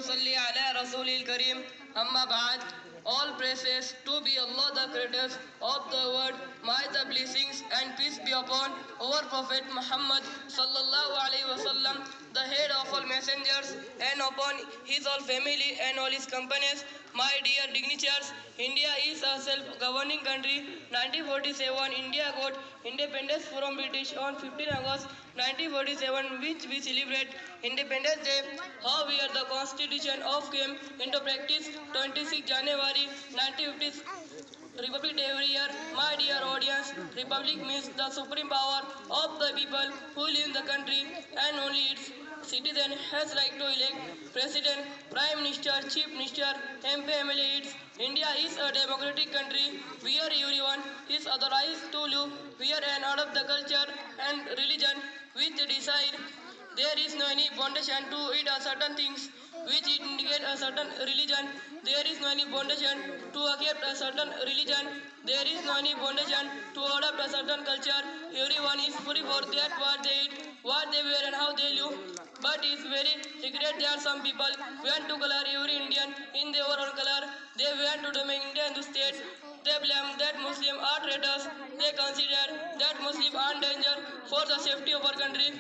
salli ala Rasulil Kareem. Amma ba'd. All praises to be Allah, the creator of the world. May the blessings and peace be upon our Prophet Muhammad sallallahu alaihi wasallam, the head of all messengers, and upon his all family and all his companions. My dear dignitaries, India is a self-governing country. 1947, India got independence from British on 15 August 1947, which we celebrate Independence Day. However, the Constitution of came into practice 26 January 1950. Republic Day every year. My dear audience, Republic means the supreme power of the people who live in the country, and only its citizen has right to elect President, Prime Minister, Chief Minister, MP, MLA. India is a democratic country where everyone is authorized to live where and adopt the culture and religion which they decide. There is no any foundation to eat a certain things which indicate a certain religion. There is no any foundation to accept a certain religion. There is no any foundation to adopt a certain culture. Everyone is free for that what they eat, what they wear and how they live. But it's very secret there some people want to color every Indian in their own color. They want to make India into state. They blame that Muslims are traitors. They consider that Muslims are in danger for the safety of our country.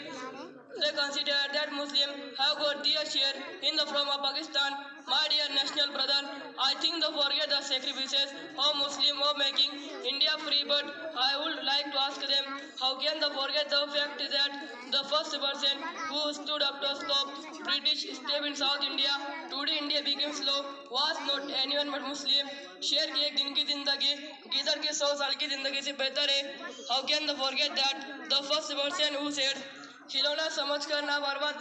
They consider that Muslims have got their share in the from of Pakistan. My dear national brother, I think they forget the sacrifices of Muslims of making India free, but I would like to ask them, how can they forget the fact that the first person who stood up to stop British step in South India, today India became slow, was not anyone but Muslim. शेर की एक दिन की जिंदगी गिदड़ के 100 साल की जिंदगी से बेहतर है. How can they forget that the first person who said खिलौना समझ कर ना बर्बाद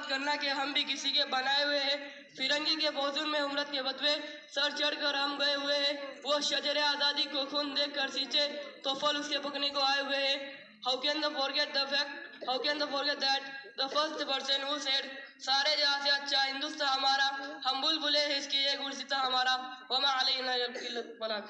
करना के हम भी किसी के बनाए हुए हैं. फिरंगी के भोजन में उम्रत के बदवे सर चढ़ कर हम गए हुए हैं. वो शजरे आज़ादी को खून देख कर सींचे तो फल उसके पकने को आए हुए हैं. How can they forget the fact? How can they forget that the first person who said सारे जहाँ से अच्छा हिंदुस्तान हमारा, हम बुलबुले हैं इसकी ये गुलसिता हमारा. वमा अलैना इल्लल बलाग.